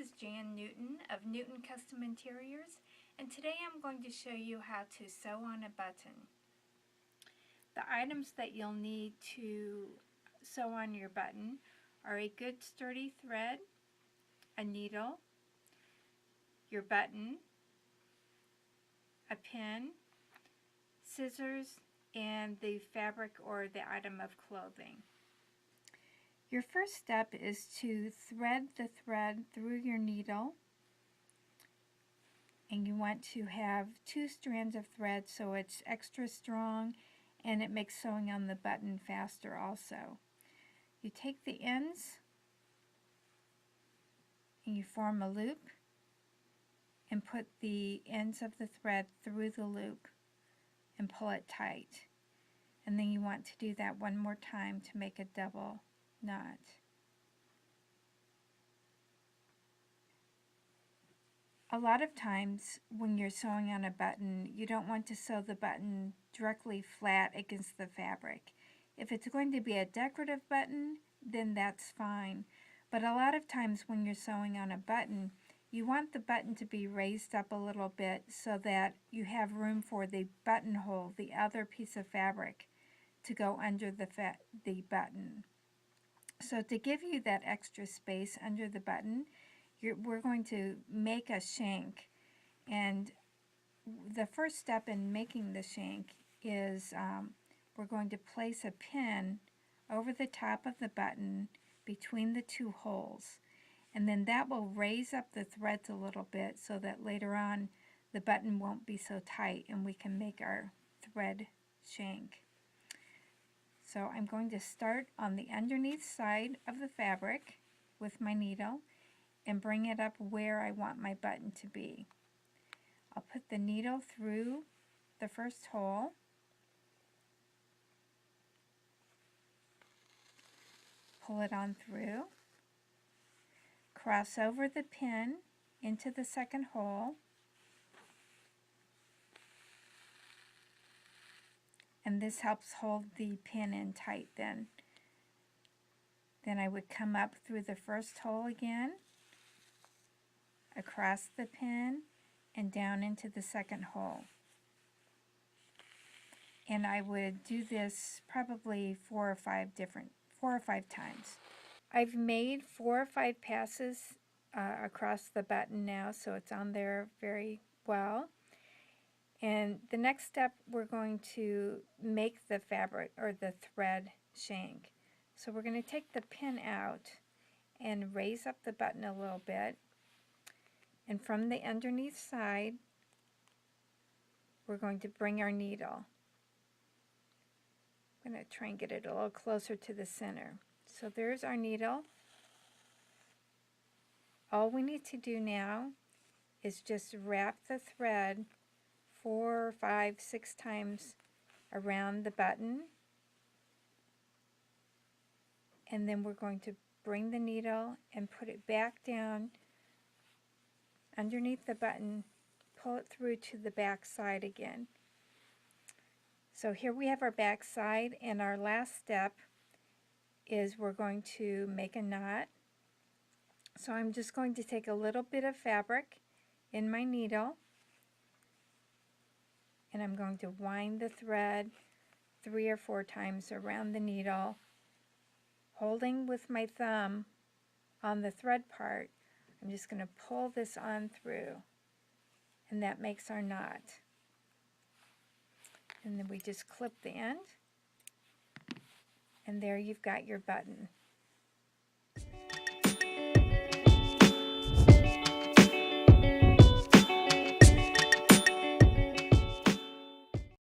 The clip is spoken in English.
is Jann Newton of Newton Custom Interiors, and today I'm going to show you how to sew on a button. The items that you'll need to sew on your button are a good sturdy thread, a needle, your button, a pin, scissors, and the fabric or the item of clothing. Your first step is to thread the thread through your needle, and you want to have 2 strands of thread so it's extra strong and it makes sewing on the button faster also. You take the ends and you form a loop and put the ends of the thread through the loop and pull it tight. And then you want to do that one more time to make a double knot. A lot of times when you're sewing on a button, you don't want to sew the button directly flat against the fabric. If it's going to be a decorative button, then that's fine. But a lot of times when you're sewing on a button, you want the button to be raised up a little bit so that you have room for the buttonhole, the other piece of fabric, to go under the button. So to give you that extra space under the button, we're going to make a shank. And the first step in making the shank is we're going to place a pin over the top of the button between the 2 holes. And then that will raise up the threads a little bit so that later on the button won't be so tight and we can make our thread shank. So I'm going to start on the underneath side of the fabric with my needle and bring it up where I want my button to be. I'll put the needle through the first hole, pull it on through, cross over the pin into the second hole, and this helps hold the pin in tight then. Then I would come up through the first hole again, across the pin, and down into the second hole. And I would do this probably 4 or 5 times. I've made 4 or 5 passes across the button now, so it's on there very well. And the next step, we're going to make the fabric or the thread shank. So we're going to take the pin out and raise up the button a little bit. And from the underneath side, we're going to bring our needle. I'm going to try and get it a little closer to the center. So there's our needle. All we need to do now is just wrap the thread 4, 5, 6 times around the button, and then we're going to bring the needle and put it back down underneath the button, pull it through to the back side again. So here we have our back side, and our last step is we're going to make a knot. So I'm just going to take a little bit of fabric in my needle, and I'm going to wind the thread 3 or 4 times around the needle, holding with my thumb on the thread part. I'm just going to pull this on through, and that makes our knot. And then we just clip the end, and there you've got your button.